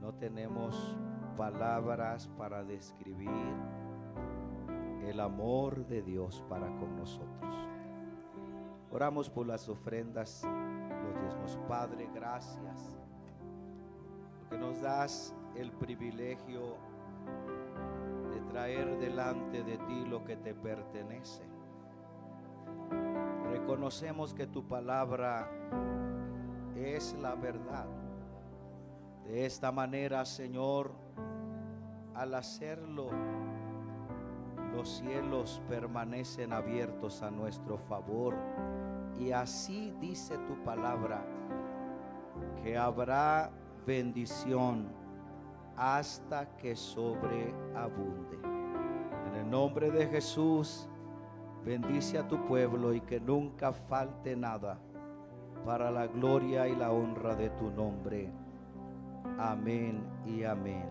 No tenemos palabras para describir el amor de Dios para con nosotros. Oramos por las ofrendas, los diezmos. Padre, gracias porque nos das el privilegio de traer delante de ti lo que te pertenece. Reconocemos que tu palabra es la verdad. De esta manera, Señor, al hacerlo, los cielos permanecen abiertos a nuestro favor. Y así dice tu palabra, que habrá bendición hasta que sobreabunde. En el nombre de Jesús, bendice a tu pueblo y que nunca falte nada, para la gloria y la honra de tu nombre. Amén y amén.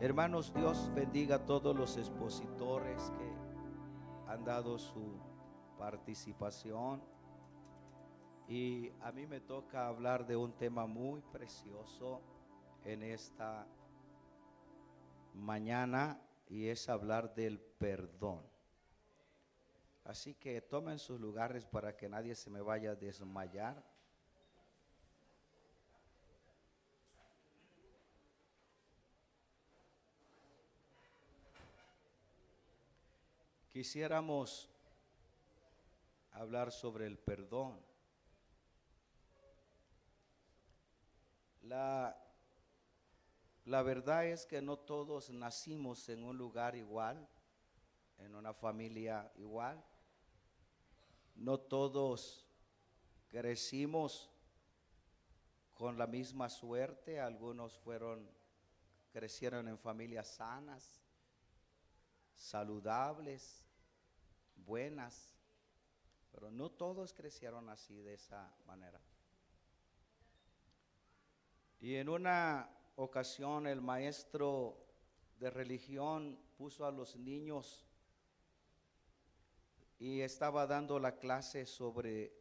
Hermanos, Dios bendiga a todos los expositores que han dado su participación. Y a mí me toca hablar de un tema muy precioso en esta mañana, y es hablar del perdón. Así que tomen sus lugares para que nadie se me vaya a desmayar. Quisiéramos hablar sobre el perdón. La verdad es que no todos nacimos en un lugar igual, en una familia igual. No todos crecimos con la misma suerte. Algunos crecieron en familias sanas, saludables, buenas, pero no todos crecieron así, de esa manera. Y en una ocasión el maestro de religión puso a los niños y estaba dando la clase sobre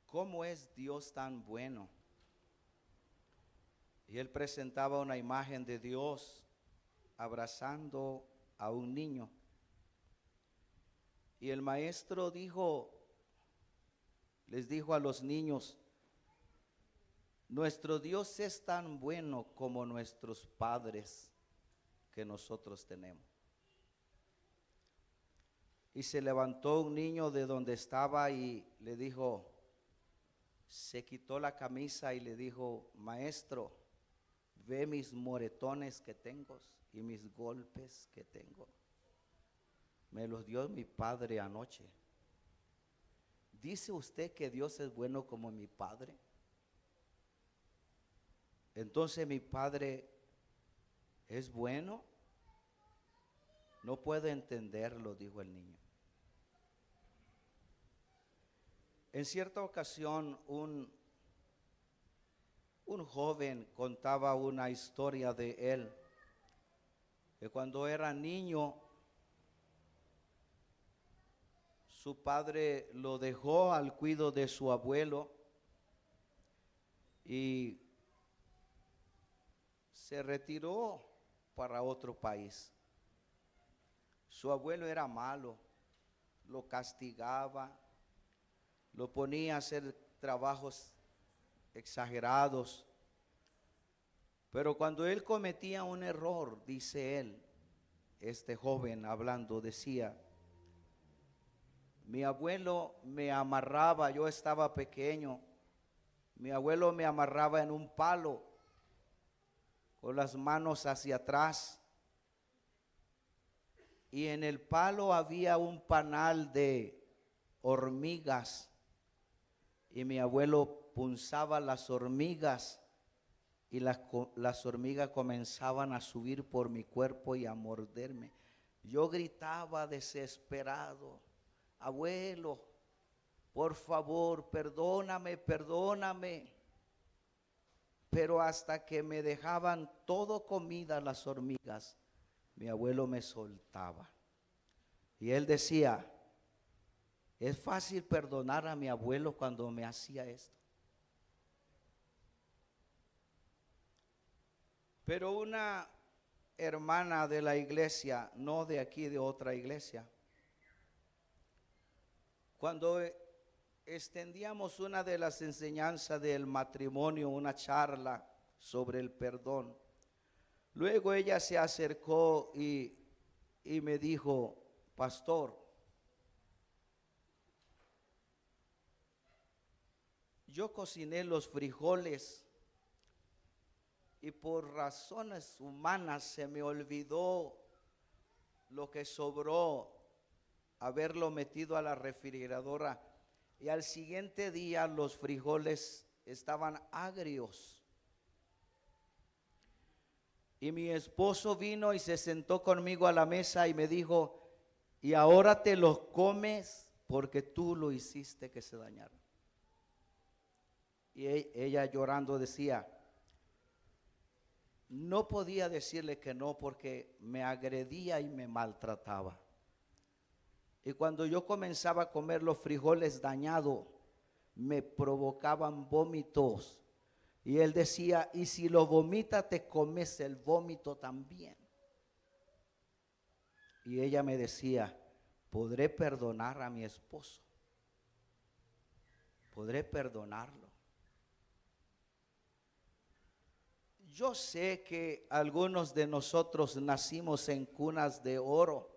cómo es Dios tan bueno. Y él presentaba una imagen de Dios abrazando a un niño. Y el maestro les dijo a los niños: nuestro Dios es tan bueno como nuestros padres que nosotros tenemos. Y se levantó un niño de donde estaba y le dijo, se quitó la camisa y le dijo: maestro, ve mis moretones que tengo y mis golpes que tengo. Me los dio mi padre anoche. ¿Dice usted que Dios es bueno como mi padre? Entonces, ¿mi padre es bueno? No puedo entenderlo, dijo el niño. En cierta ocasión, un joven contaba una historia de él, que cuando era niño, su padre lo dejó al cuidado de su abuelo y se retiró para otro país. Su abuelo era malo, lo castigaba, lo ponía a hacer trabajos exagerados. Pero cuando él cometía un error, dice él, este joven hablando, decía: mi abuelo me amarraba, yo estaba pequeño, mi abuelo me amarraba en un palo con las manos hacia atrás, y en el palo había un panal de hormigas, y mi abuelo punzaba las hormigas y las hormigas comenzaban a subir por mi cuerpo y a morderme. Yo gritaba desesperado: abuelo, por favor, perdóname, perdóname. Pero hasta que me dejaban todo comida las hormigas, mi abuelo me soltaba. Y él decía: es fácil perdonar a mi abuelo cuando me hacía esto. Pero una hermana de la iglesia, no de aquí, de otra iglesia, cuando extendíamos una de las enseñanzas del matrimonio, una charla sobre el perdón, luego ella se acercó y me dijo: pastor, yo cociné los frijoles y por razones humanas se me olvidó lo que sobró, haberlo metido a la refrigeradora, y al siguiente día los frijoles estaban agrios. Y mi esposo vino y se sentó conmigo a la mesa y me dijo: y ahora te los comes porque tú lo hiciste que se dañaron. Y ella llorando decía: no podía decirle que no porque me agredía y me maltrataba. Y cuando yo comenzaba a comer los frijoles dañados, me provocaban vómitos. Y él decía: y si lo vomitas, te comes el vómito también. Y ella me decía: ¿podré perdonar a mi esposo? ¿Podré perdonarlo? Yo sé que algunos de nosotros nacimos en cunas de oro,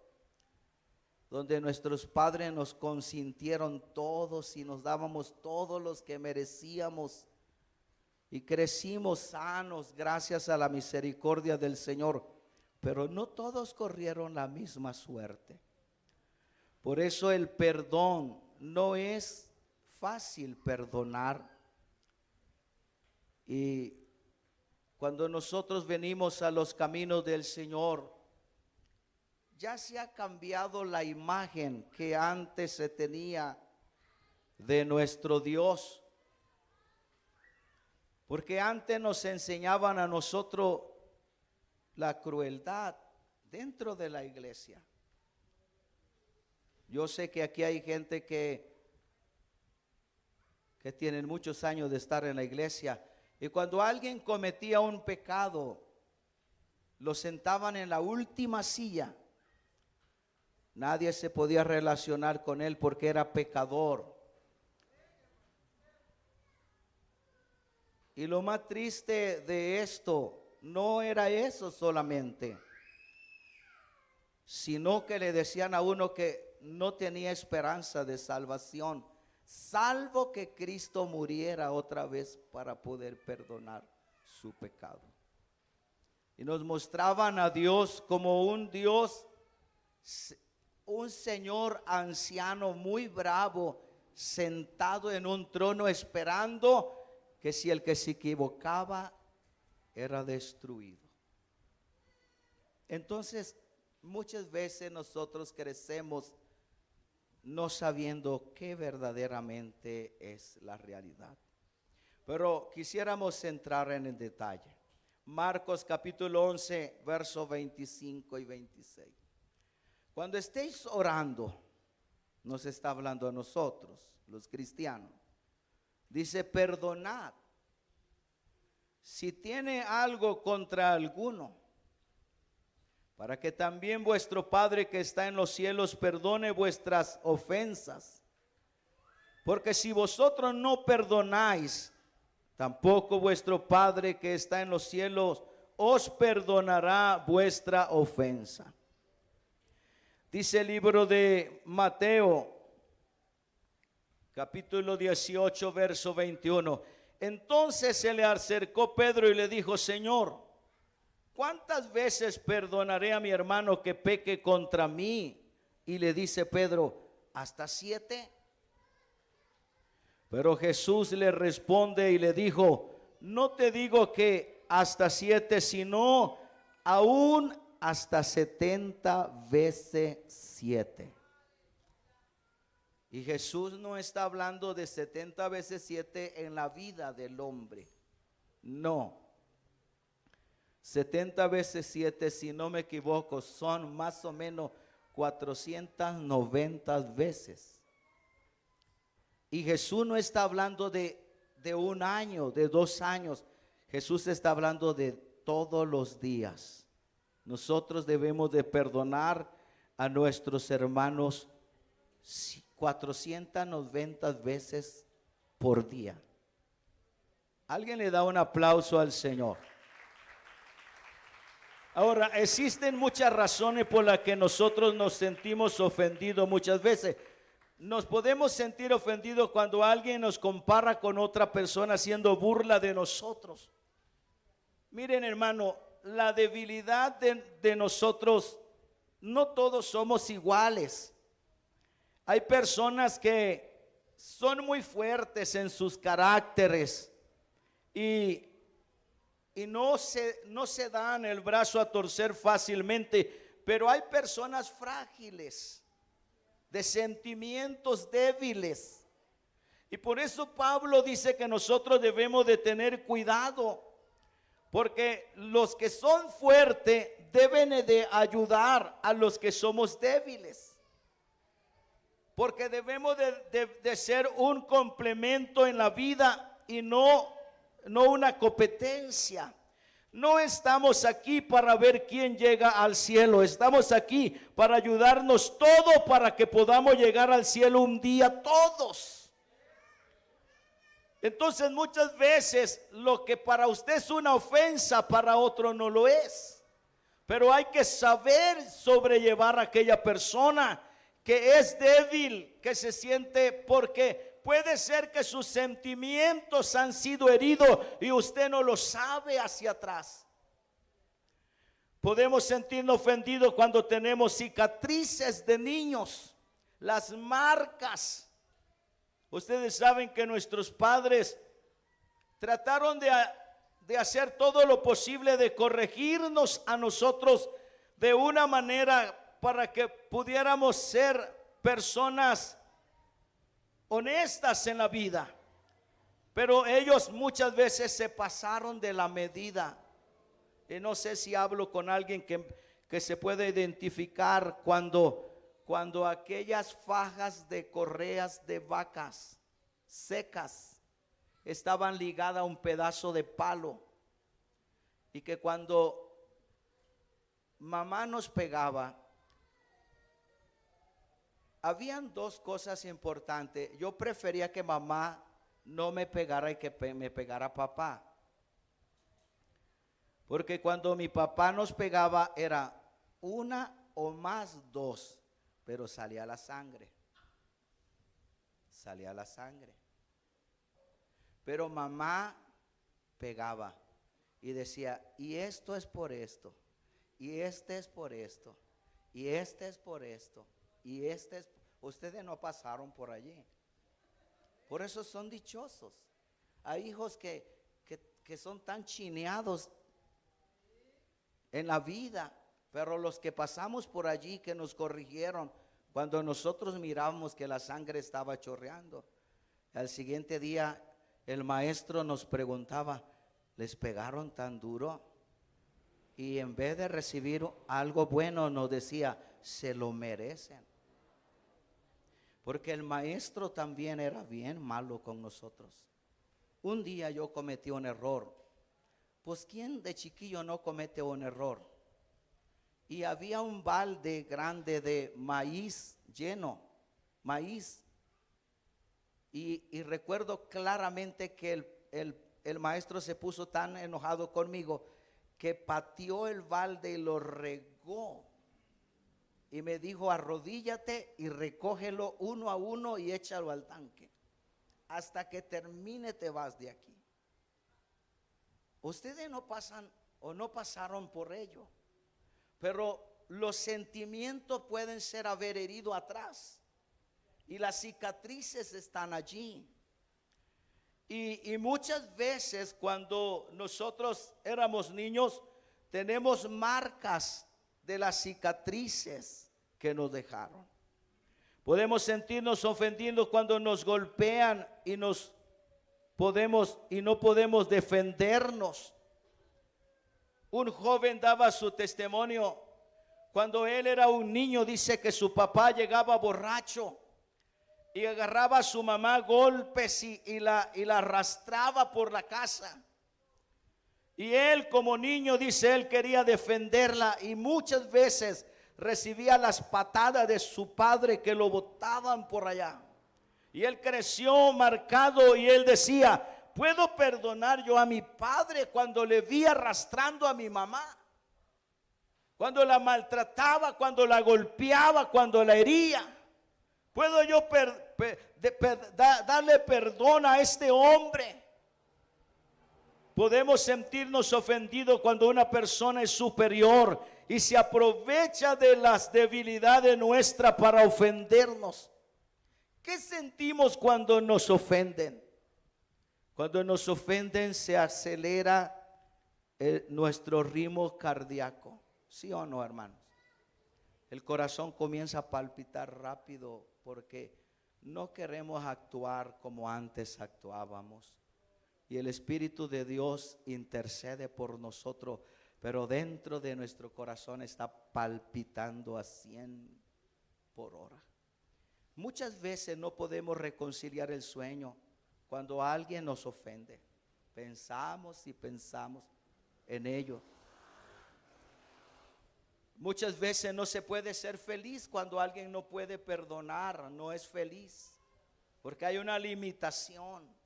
donde nuestros padres nos consintieron todos y nos dábamos todos los que merecíamos, y crecimos sanos gracias a la misericordia del Señor, pero no todos corrieron la misma suerte. Por eso el perdón no es fácil perdonar. Y cuando nosotros venimos a los caminos del Señor, ya se ha cambiado la imagen que antes se tenía de nuestro Dios. Porque antes nos enseñaban a nosotros la crueldad dentro de la iglesia. Yo sé que aquí hay gente que tienen muchos años de estar en la iglesia, y cuando alguien cometía un pecado, lo sentaban en la última silla. Nadie se podía relacionar con él porque era pecador. Y lo más triste de esto no era eso solamente, sino que le decían a uno que no tenía esperanza de salvación, salvo que Cristo muriera otra vez para poder perdonar su pecado. Y nos mostraban a Dios como un Dios, un señor anciano muy bravo, sentado en un trono esperando que si el que se equivocaba era destruido. Entonces, muchas veces nosotros crecemos no sabiendo qué verdaderamente es la realidad. Pero quisiéramos entrar en el detalle. Marcos capítulo 11, versos 25 y 26. Cuando estéis orando, nos está hablando a nosotros, los cristianos. Dice: perdonad si tiene algo contra alguno, para que también vuestro Padre que está en los cielos perdone vuestras ofensas. Porque si vosotros no perdonáis, tampoco vuestro Padre que está en los cielos os perdonará vuestra ofensa. Dice el libro de Mateo, capítulo 18, verso 21. Entonces se le acercó Pedro y le dijo: Señor, ¿cuántas veces perdonaré a mi hermano que peque contra mí? Y le dice Pedro: ¿hasta 7? Pero Jesús le responde y le dijo: no te digo que hasta 7, sino aún hasta 70 veces 7. Y Jesús no está hablando de 70 veces 7 en la vida del hombre. No. 70 veces 7, si no me equivoco, son más o menos 490 veces. Y Jesús no está hablando de un año, de 2 años. Jesús está hablando de todos los días nosotros debemos de perdonar a nuestros hermanos 490 veces por día. Alguien le da un aplauso al Señor. Ahora, existen muchas razones por las que nosotros nos sentimos ofendidos muchas veces. Nos podemos sentir ofendidos cuando alguien nos compara con otra persona haciendo burla de nosotros. Miren, hermano, la debilidad de nosotros, no todos somos iguales. Hay personas que son muy fuertes en sus caracteres y no se dan el brazo a torcer fácilmente, pero hay personas frágiles, de sentimientos débiles. Y por eso Pablo dice que nosotros debemos de tener cuidado, porque los que son fuertes deben de ayudar a los que somos débiles. Porque debemos de ser un complemento en la vida y no una competencia. No estamos aquí para ver quién llega al cielo. Estamos aquí para ayudarnos todos para que podamos llegar al cielo un día todos. Entonces muchas veces lo que para usted es una ofensa, para otro no lo es. Pero hay que saber sobrellevar a aquella persona que es débil, que se siente, porque puede ser que sus sentimientos han sido heridos y usted no lo sabe hacia atrás. Podemos sentirnos ofendidos cuando tenemos cicatrices de niños, las marcas. Ustedes saben que nuestros padres trataron de hacer todo lo posible de corregirnos a nosotros de una manera para que pudiéramos ser personas honestas en la vida, pero ellos muchas veces se pasaron de la medida. Y no sé si hablo con alguien que se puede identificar cuando aquellas fajas de correas de vacas secas estaban ligadas a un pedazo de palo, y que cuando mamá nos pegaba, habían dos cosas importantes. Yo prefería que mamá no me pegara y que me pegara papá. Porque cuando mi papá nos pegaba era una o más dos, pero salía la sangre. Salía la sangre. Pero mamá pegaba y decía, y esto es por esto, y este es por esto, y este es por esto. Y ustedes no pasaron por allí. Por eso son dichosos. Hay hijos que son tan chineados en la vida, pero los que pasamos por allí, que nos corrigieron, cuando nosotros mirábamos que la sangre estaba chorreando, al siguiente día el maestro nos preguntaba, ¿les pegaron tan duro? Y en vez de recibir algo bueno nos decía, se lo merecen. Porque el maestro también era bien malo con nosotros. Un día yo cometí un error. Pues ¿quién de chiquillo no comete un error? Y había un balde grande de maíz lleno, maíz. Y recuerdo claramente que el maestro se puso tan enojado conmigo que pateó el balde y lo regó. Y me dijo, arrodíllate y recógelo uno a uno y échalo al tanque. Hasta que termine te vas de aquí. Ustedes no pasan o no pasaron por ello. Pero los sentimientos pueden ser haber herido atrás. Y las cicatrices están allí. Y muchas veces cuando nosotros éramos niños, tenemos marcas de las cicatrices que nos dejaron. Podemos sentirnos ofendidos cuando nos golpean y no podemos defendernos. Un joven daba su testimonio. Cuando él era un niño, dice que su papá llegaba borracho y agarraba a su mamá a golpes y la arrastraba por la casa. Y él como niño, dice, él quería defenderla y muchas veces recibía las patadas de su padre que lo botaban por allá. Y él creció marcado y él decía, ¿puedo perdonar yo a mi padre cuando le vi arrastrando a mi mamá? Cuando la maltrataba, cuando la golpeaba, cuando la hería. ¿Puedo yo darle perdón a este hombre? Podemos sentirnos ofendidos cuando una persona es superior y se aprovecha de las debilidades nuestras para ofendernos. ¿Qué sentimos cuando nos ofenden? Cuando nos ofenden se acelera nuestro ritmo cardíaco. ¿Sí o no, hermanos? El corazón comienza a palpitar rápido porque no queremos actuar como antes actuábamos. Y el Espíritu de Dios intercede por nosotros, pero dentro de nuestro corazón está palpitando a 100 por hora. Muchas veces no podemos reconciliar el sueño cuando alguien nos ofende. Pensamos y pensamos en ello. Muchas veces no se puede ser feliz cuando alguien no puede perdonar, no es feliz, porque hay una limitación.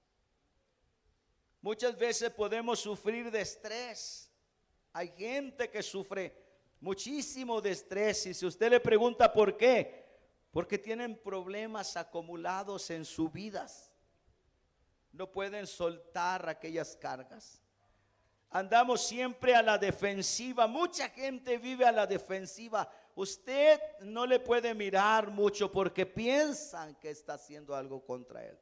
Muchas veces podemos sufrir de estrés. Hay gente que sufre muchísimo de estrés y si usted le pregunta por qué, porque tienen problemas acumulados en sus vidas. No pueden soltar aquellas cargas. Andamos siempre a la defensiva. Mucha gente vive a la defensiva. Usted no le puede mirar mucho porque piensan que está haciendo algo contra él.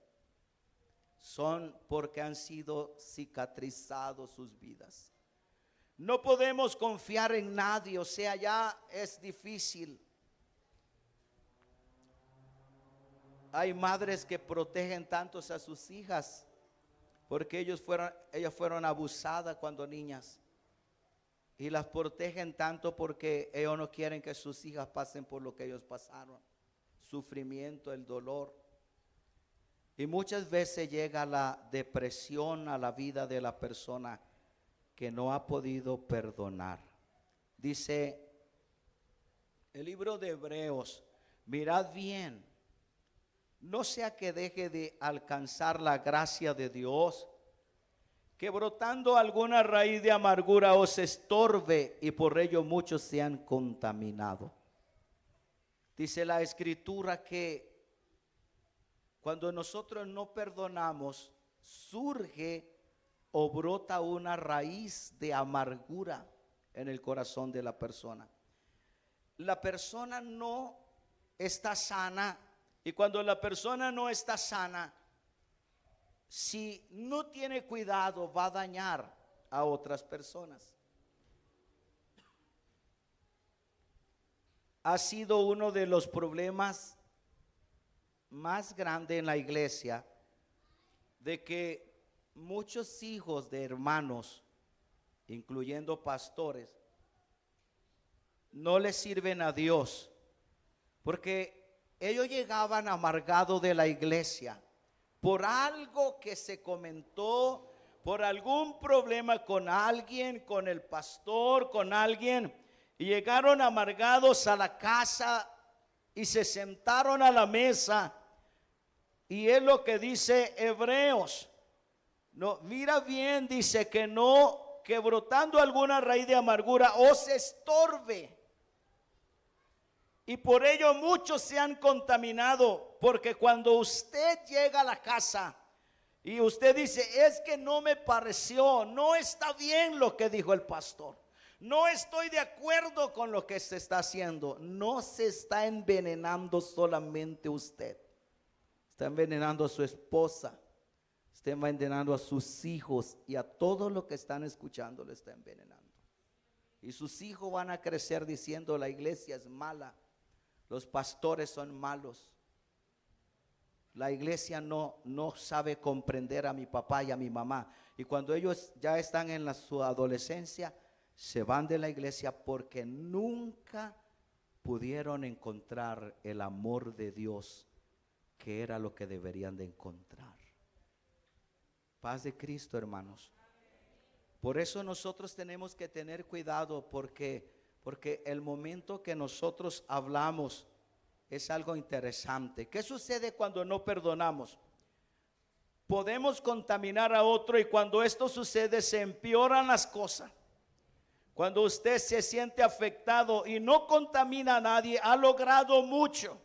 Son porque han sido cicatrizados sus vidas. No podemos confiar en nadie, o sea, ya es difícil. Hay madres que protegen tantos a sus hijas porque ellas fueron abusadas cuando niñas y las protegen tanto porque ellos no quieren que sus hijas pasen por lo que ellos pasaron, sufrimiento, el dolor. Y muchas veces llega la depresión a la vida de la persona que no ha podido perdonar. Dice el libro de Hebreos, mirad bien, no sea que deje de alcanzar la gracia de Dios, que brotando alguna raíz de amargura os estorbe y por ello muchos se han contaminado. Dice la Escritura que cuando nosotros no perdonamos, surge o brota una raíz de amargura en el corazón de la persona. La persona no está sana y cuando la persona no está sana, si no tiene cuidado, va a dañar a otras personas. Ha sido uno de los problemas más grande en la iglesia de que muchos hijos de hermanos, incluyendo pastores, no le sirven a Dios porque ellos llegaban amargados de la iglesia por algo que se comentó, por algún problema con alguien, con el pastor, con alguien, y llegaron amargados a la casa y se sentaron a la mesa. Y es lo que dice Hebreos. No, mira bien, dice que no, que brotando alguna raíz de amargura os estorbe. Y por ello muchos se han contaminado, porque cuando usted llega a la casa y usted dice, es que no me pareció, no está bien lo que dijo el pastor, no estoy de acuerdo con lo que se está haciendo, no se está envenenando solamente usted. Está envenenando a su esposa, está envenenando a sus hijos y a todos los que están escuchando le está envenenando. Y sus hijos van a crecer diciendo la iglesia es mala, los pastores son malos. La iglesia no sabe comprender a mi papá y a mi mamá. Y cuando ellos ya están en su adolescencia, se van de la iglesia porque nunca pudieron encontrar el amor de Dios, que era lo que deberían de encontrar. Paz de Cristo, hermanos. Por eso nosotros tenemos que tener cuidado, porque el momento que nosotros hablamos es algo interesante. ¿Qué sucede cuando no perdonamos? Podemos contaminar a otro, y cuando esto sucede se empeoran las cosas. Cuando usted se siente afectado y no contamina a nadie, ha logrado mucho.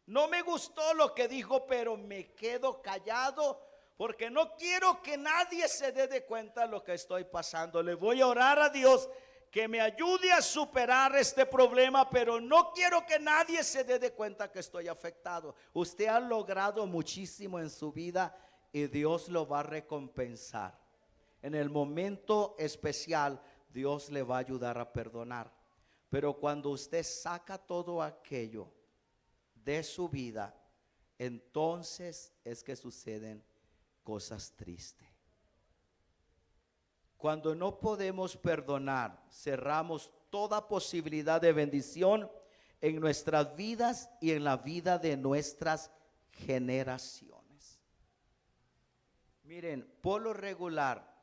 No me gustó lo que dijo, pero me quedo callado porque no quiero que nadie se dé de cuenta de lo que estoy pasando. Le voy a orar a Dios que me ayude a superar este problema, pero no quiero que nadie se dé de cuenta que estoy afectado. Usted ha logrado muchísimo en su vida y Dios lo va a recompensar. En el momento especial, Dios le va a ayudar a perdonar. Pero cuando usted saca todo aquello de su vida, entonces es que suceden cosas tristes. Cuando no podemos perdonar, cerramos toda posibilidad de bendición en nuestras vidas y en la vida de nuestras generaciones. Miren, por lo regular,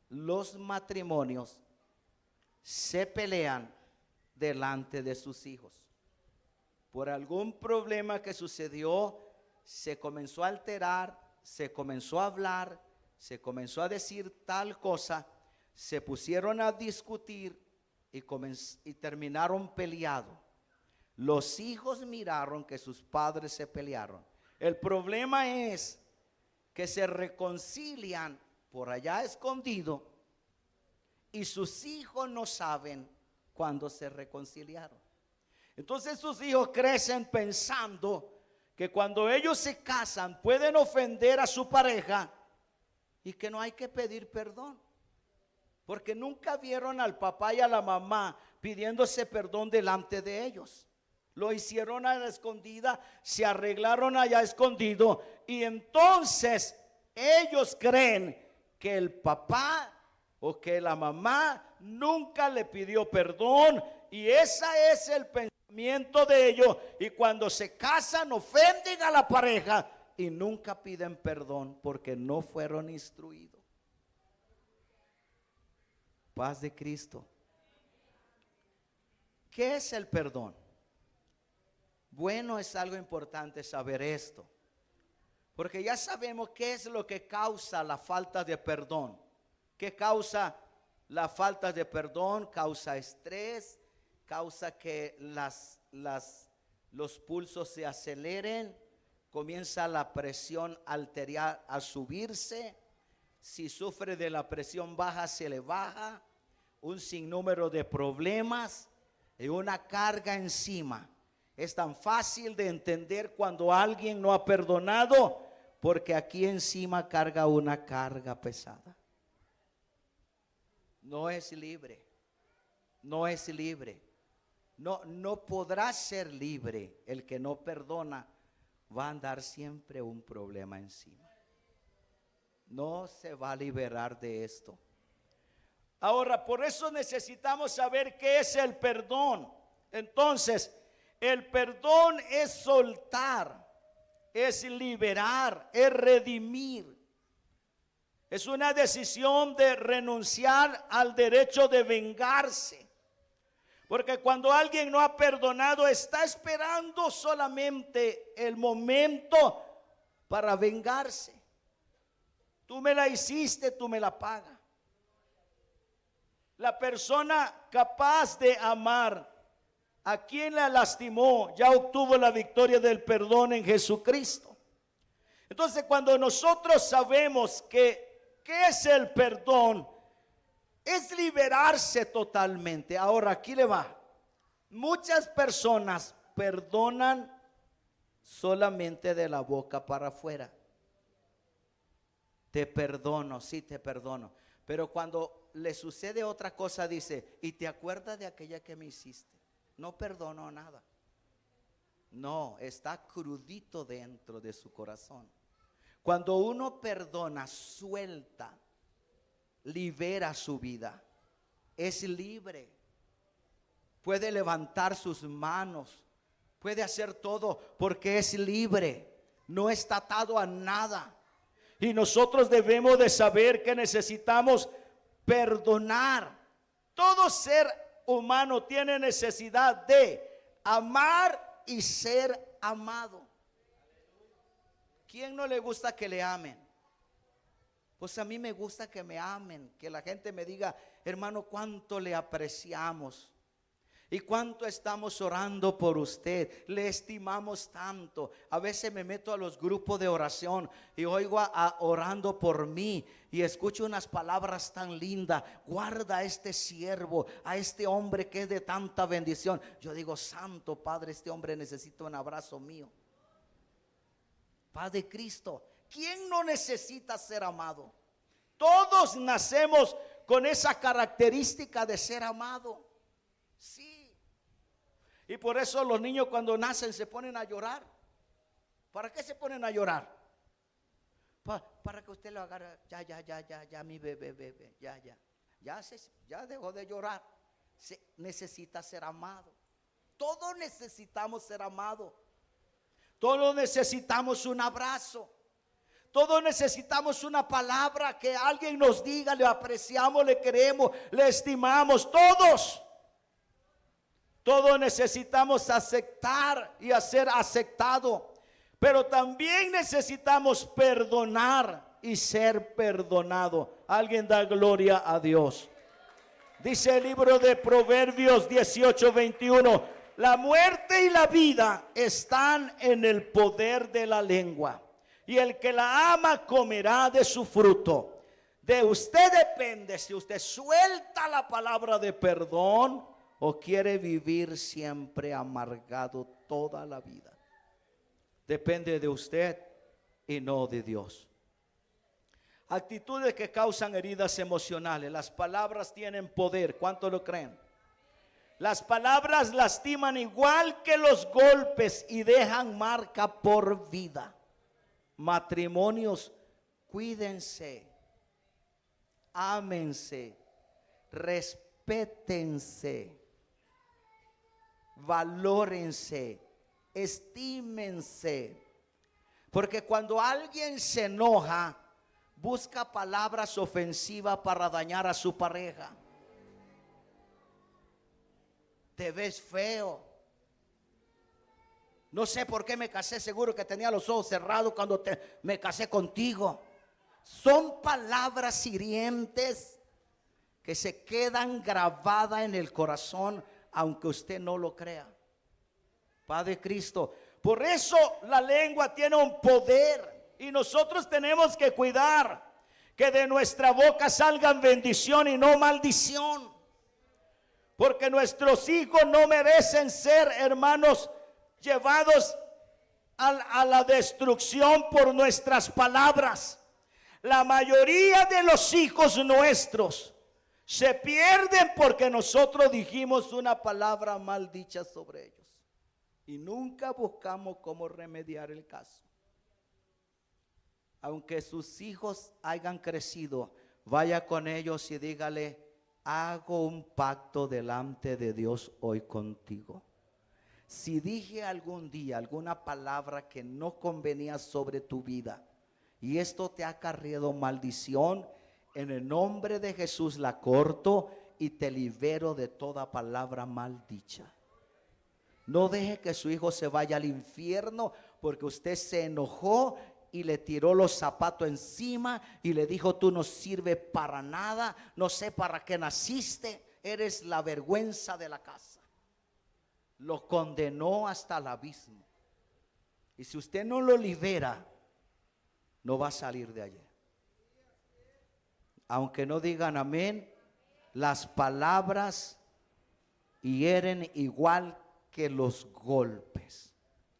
los matrimonios se pelean delante de sus hijos. Por algún problema que sucedió, se comenzó a alterar, se comenzó a hablar, se comenzó a decir tal cosa, se pusieron a discutir y terminaron peleados. Los hijos miraron que sus padres se pelearon. El problema es que se reconcilian por allá escondido y sus hijos no saben cuándo se reconciliaron. Entonces sus hijos crecen pensando que cuando ellos se casan pueden ofender a su pareja y que no hay que pedir perdón, porque nunca vieron al papá y a la mamá pidiéndose perdón delante de ellos. Lo hicieron a la escondida, se arreglaron allá escondido, y entonces ellos creen que el papá o que la mamá nunca le pidió perdón, y ese es el pensamiento de ellos. Y cuando se casan ofenden a la pareja y nunca piden perdón porque no fueron instruidos. Paz de Cristo. ¿Qué es el perdón? Bueno, es algo importante saber esto, porque ya sabemos qué es lo que causa la falta de perdón. ¿Qué causa la falta de perdón? Causa estrés, causa que los pulsos se aceleren, comienza la presión arterial a subirse. Si sufre de la presión baja, se le baja. Un sinnúmero de problemas y una carga encima. Es tan fácil de entender cuando alguien no ha perdonado, porque aquí encima carga una carga pesada. No es libre. No es libre. No podrá ser libre. El que no perdona va a andar siempre un problema encima. No se va a liberar de esto. Ahora, por eso necesitamos saber qué es el perdón. Entonces, el perdón es soltar, es liberar, es redimir. Es una decisión de renunciar al derecho de vengarse. Porque cuando alguien no ha perdonado, está esperando solamente el momento para vengarse. Tú me la hiciste, tú me la pagas. La persona capaz de amar a quien la lastimó ya obtuvo la victoria del perdón en Jesucristo. Entonces, cuando nosotros sabemos que ¿qué es el perdón? Es liberarse totalmente. Ahora, aquí le va. Muchas personas perdonan solamente de la boca para afuera. Te perdono, sí te perdono. Pero cuando le sucede otra cosa dice, ¿y te acuerdas de aquella que me hiciste? No perdono nada. No, está crudito dentro de su corazón. Cuando uno perdona, suelta, libera su vida, es libre, puede levantar sus manos, puede hacer todo porque es libre, no está atado a nada. Y nosotros debemos de saber que necesitamos perdonar. Todo ser humano tiene necesidad de amar y ser amado. ¿Quién no le gusta que le amen? Pues a mí me gusta que me amen, que la gente me diga, hermano, cuánto le apreciamos y cuánto estamos orando por usted, le estimamos tanto. A veces me meto a los grupos de oración y oigo orando por mí y escucho unas palabras tan lindas. Guarda a este siervo, a este hombre que es de tanta bendición. Yo digo, Santo Padre, este hombre necesita un abrazo mío. Padre Cristo, ¿quién no necesita ser amado? Todos nacemos con esa característica de ser amado. Sí. Y por eso los niños cuando nacen se ponen a llorar. ¿Para qué se ponen a llorar? Para que usted lo agarre. Ya, mi bebé, ya dejó de llorar. Necesita ser amado. Todos necesitamos ser amados. Todos necesitamos un abrazo. Todos necesitamos una palabra que alguien nos diga, le apreciamos, le queremos, le estimamos. Todos necesitamos aceptar y ser aceptado. Pero también necesitamos perdonar y ser perdonado. Alguien da gloria a Dios. Dice el libro de Proverbios 18:21. La muerte y la vida están en el poder de la lengua, y el que la ama comerá de su fruto. De usted depende si usted suelta la palabra de perdón o quiere vivir siempre amargado toda la vida. Depende de usted y no de Dios. Actitudes que causan heridas emocionales. Las palabras tienen poder. ¿Cuánto lo creen? Las palabras lastiman igual que los golpes y dejan marca por vida. Matrimonios, cuídense, ámense, respétense, valórense, estímense. Porque cuando alguien se enoja, busca palabras ofensivas para dañar a su pareja. Te ves feo. No sé por qué me casé, seguro que tenía los ojos cerrados cuando me casé contigo. Son palabras hirientes que se quedan grabadas en el corazón, aunque usted no lo crea. Padre Cristo, por eso la lengua tiene un poder y nosotros tenemos que cuidar que de nuestra boca salgan bendición y no maldición. Porque nuestros hijos no merecen ser, hermanos, llevados a la destrucción por nuestras palabras. La mayoría de los hijos nuestros se pierden porque nosotros dijimos una palabra mal dicha sobre ellos. Y nunca buscamos cómo remediar el caso. Aunque sus hijos hayan crecido, vaya con ellos y dígale: hago un pacto delante de Dios hoy contigo. Si dije algún día alguna palabra que no convenía sobre tu vida y esto te ha acarreado maldición, en el nombre de Jesús la corto y te libero de toda palabra maldicha. No deje que su hijo se vaya al infierno porque usted se enojó y le tiró los zapatos encima y le dijo: tú no sirves para nada, no sé para qué naciste, eres la vergüenza de la casa. Lo condenó hasta el abismo. Y si usted no lo libera, no va a salir de allí. Aunque no digan amén, las palabras hieren igual que los golpes.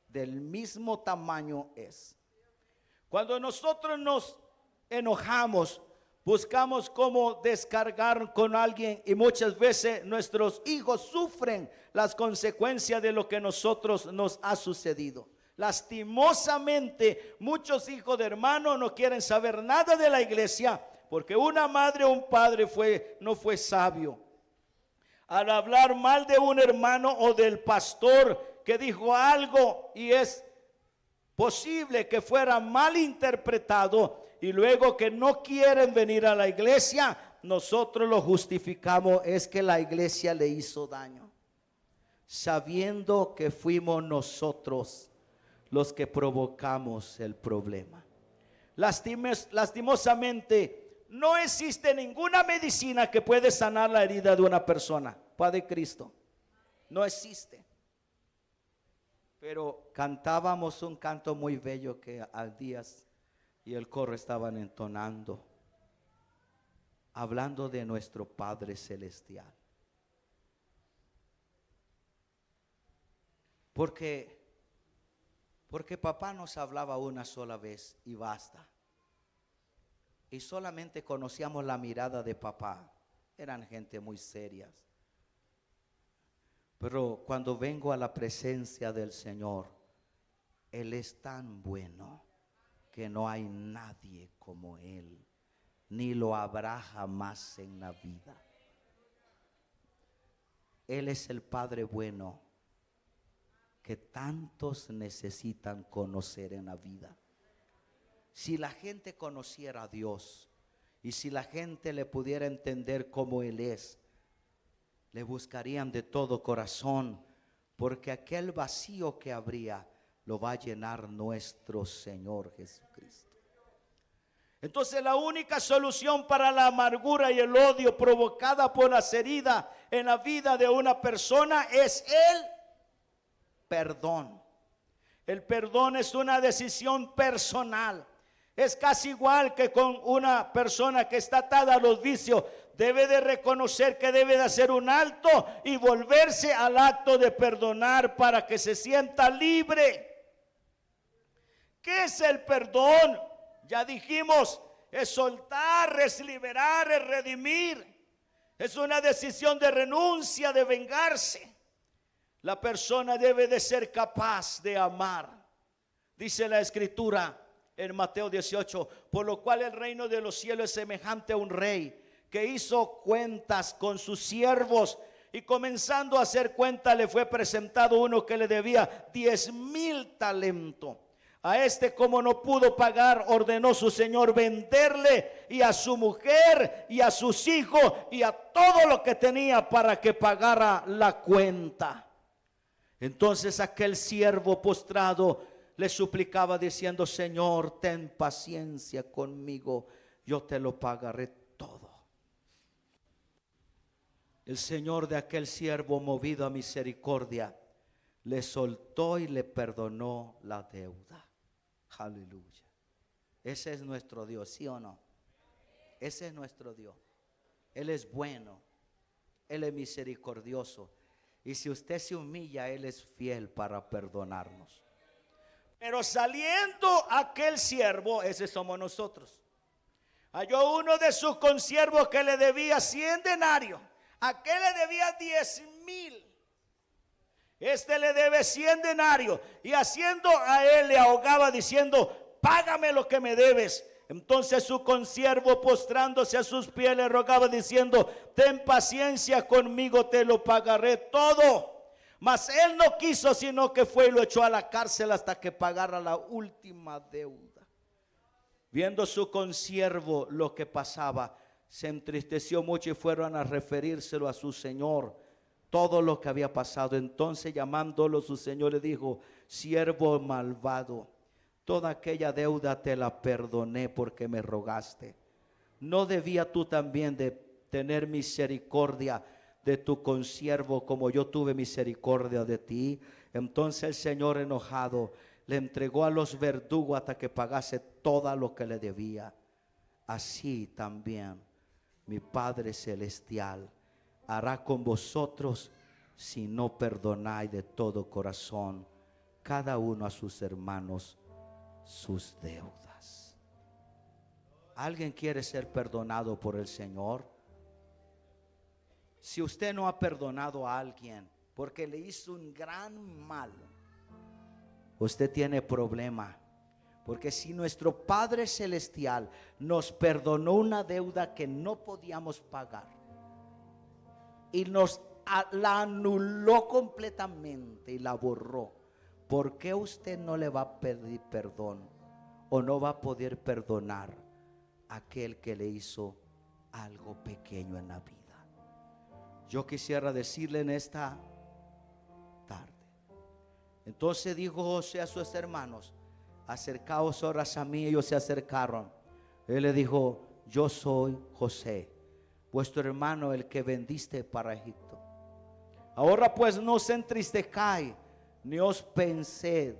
Del mismo tamaño es. Cuando nosotros nos enojamos, buscamos cómo descargar con alguien y muchas veces nuestros hijos sufren las consecuencias de lo que nosotros nos ha sucedido. Lastimosamente, muchos hijos de hermanos no quieren saber nada de la iglesia porque una madre o un padre no fue sabio. Al hablar mal de un hermano o del pastor que dijo algo y es posible que fuera mal interpretado, y luego que no quieren venir a la iglesia, nosotros lo justificamos es que la iglesia le hizo daño, sabiendo que fuimos nosotros los que provocamos el problema. Lastimosamente, no existe ninguna medicina que puede sanar la herida de una persona. Padre Cristo, no existe. Pero cantábamos un canto muy bello que Díaz y el coro estaban entonando, hablando de nuestro Padre Celestial. Porque papá nos hablaba una sola vez y basta. Y solamente conocíamos la mirada de papá. Eran gente muy serias. Pero cuando vengo a la presencia del Señor, Él es tan bueno que no hay nadie como Él, ni lo habrá jamás en la vida. Él es el Padre bueno que tantos necesitan conocer en la vida. Si la gente conociera a Dios y si la gente le pudiera entender cómo Él es, le buscarían de todo corazón, porque aquel vacío que habría lo va a llenar nuestro Señor Jesucristo. Entonces la única solución para la amargura y el odio provocada por las heridas en la vida de una persona es el perdón. El perdón es una decisión personal. Es casi igual que con una persona que está atada a los vicios. Debe de reconocer que debe de hacer un alto y volverse al acto de perdonar para que se sienta libre. ¿Qué es el perdón? Ya dijimos, es soltar, es liberar, es redimir. Es una decisión de renuncia, de vengarse. La persona debe de ser capaz de amar. Dice la Escritura en Mateo 18, por lo cual el reino de los cielos es semejante a un rey que hizo cuentas con sus siervos, y comenzando a hacer cuenta le fue presentado uno que le debía 10,000 talentos. A este, como no pudo pagar, ordenó su señor venderle y a su mujer y a sus hijos y a todo lo que tenía para que pagara la cuenta. Entonces aquel siervo postrado le suplicaba diciendo: Señor, ten paciencia conmigo, yo te lo pagaré todo. El Señor de aquel siervo, movido a misericordia, le soltó y le perdonó la deuda. Aleluya. Ese es nuestro Dios, ¿sí o no? Ese es nuestro Dios. Él es bueno, Él es misericordioso, y si usted se humilla, Él es fiel para perdonarnos. Pero saliendo aquel siervo, ese somos nosotros, halló uno de sus consiervos que le debía 100 denarios. Aquel le debía 10,000. Este le debe 100 denarios, y haciendo a él le ahogaba diciendo: págame lo que me debes. Entonces su consiervo, postrándose a sus pies, le rogaba diciendo: ten paciencia conmigo, te lo pagaré todo. Mas él no quiso, sino que fue y lo echó a la cárcel hasta que pagara la última deuda. Viendo su consiervo lo que pasaba, se entristeció mucho y fueron a referírselo a su señor todo lo que había pasado. Entonces, llamándolo su señor, le dijo: siervo malvado, toda aquella deuda te la perdoné porque me rogaste. ¿No debía tú también de tener misericordia de tu consiervo como yo tuve misericordia de ti? Entonces el Señor, enojado, le entregó a los verdugos hasta que pagase todo lo que le debía. Así también mi Padre Celestial hará con vosotros si no perdonáis de todo corazón cada uno a sus hermanos sus deudas. ¿Alguien quiere ser perdonado por el Señor? Si usted no ha perdonado a alguien porque le hizo un gran mal, usted tiene problema. Porque si nuestro Padre Celestial nos perdonó una deuda que no podíamos pagar y nos la anuló completamente y la borró, ¿por qué usted no le va a pedir perdón o no va a poder perdonar a aquel que le hizo algo pequeño en la vida. Yo quisiera decirle en esta tarde. Entonces dijo José a sus hermanos: acercaos ahora a mí. Ellos se acercaron. Él le dijo: yo soy José, vuestro hermano, el que vendiste para Egipto. Ahora pues no os entristezcáis, ni os pensé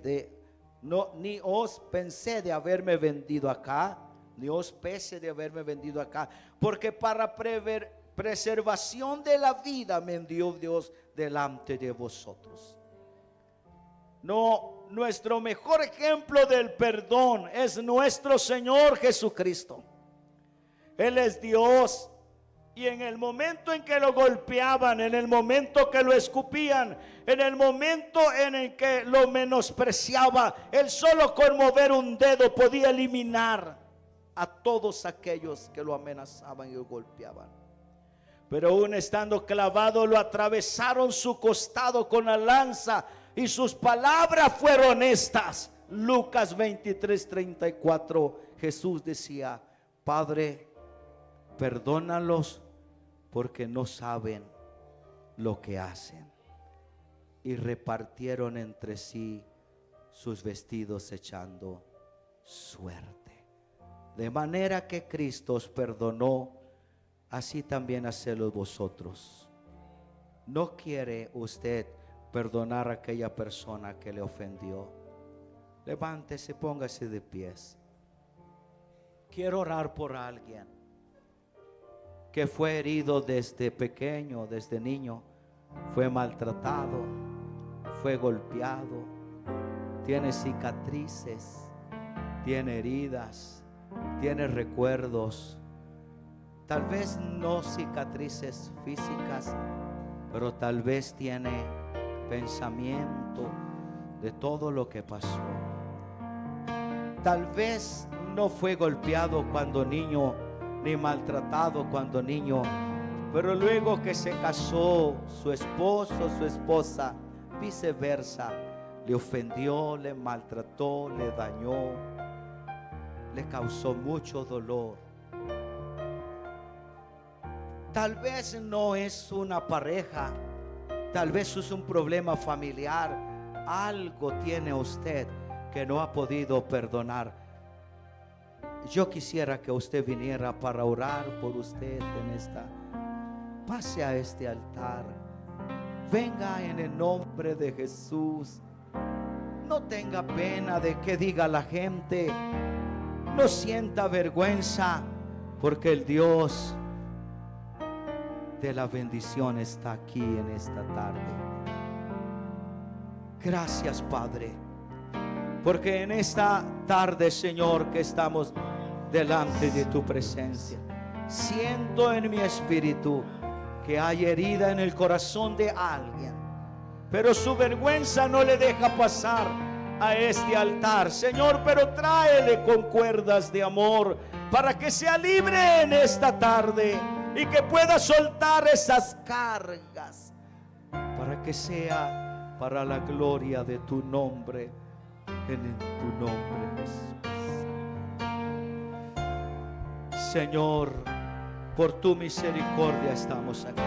de haberme vendido acá, ni os pese de haberme vendido acá, porque para preservación de la vida me envió Dios delante de vosotros. No, nuestro mejor ejemplo del perdón es nuestro Señor Jesucristo. Él es Dios. Y en el momento en que lo golpeaban, en el momento que lo escupían, en el momento en el que lo menospreciaba, Él solo con mover un dedo podía eliminar a todos aquellos que lo amenazaban y lo golpeaban. Pero aún estando clavado, lo atravesaron su costado con la lanza, y sus palabras fueron estas. Lucas 23:34. Jesús decía: Padre, perdónalos, porque no saben lo que hacen. Y repartieron entre sí sus vestidos echando suerte. De manera que Cristo os perdonó, así también hacedlo vosotros. ¿No quiere usted perdonar a aquella persona que le ofendió? Levántese, póngase de pies. Quiero orar por alguien que fue herido desde pequeño, desde niño, fue maltratado, fue golpeado, tiene cicatrices, tiene heridas, tiene recuerdos, tal vez no cicatrices físicas, pero tal vez tiene pensamiento de todo lo que pasó. Tal vez no fue golpeado cuando niño, ni maltratado cuando niño, pero luego que se casó, su esposo, su esposa, viceversa, le ofendió, le maltrató, le dañó, le causó mucho dolor. Tal vez no es una pareja, tal vez es un problema familiar. Algo tiene usted que no ha podido perdonar. Yo quisiera que usted viniera para orar por usted en esta. Pase a este altar. Venga en el nombre de Jesús. No tenga pena de que diga la gente. No sienta vergüenza, porque el Dios de la bendición está aquí en esta tarde. Gracias, Padre, porque en esta tarde, Señor, que estamos delante de tu presencia, siento en mi espíritu que hay herida en el corazón de alguien, pero su vergüenza no le deja pasar a este altar, Señor. Pero tráele con cuerdas de amor para que sea libre en esta tarde y que pueda soltar esas cargas, para que sea para la gloria de tu nombre, en tu nombre, Jesús. Señor, por tu misericordia estamos aquí,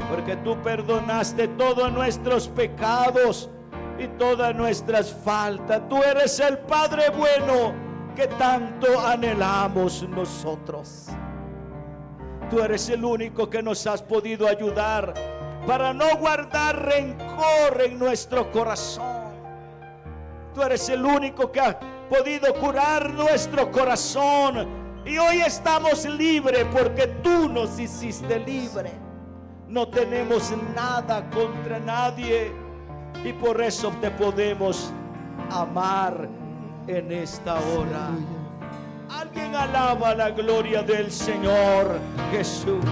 porque tú perdonaste todos nuestros pecados y todas nuestras faltas. Tú eres el Padre bueno que tanto anhelamos nosotros. Tú eres el único que nos has podido ayudar para no guardar rencor en nuestro corazón. Tú eres el único que ha podido curar nuestro corazón, y hoy estamos libres porque tú nos hiciste libre. No tenemos nada contra nadie, y por eso te podemos amar en esta hora. Alguien alaba la gloria del Señor Jesús.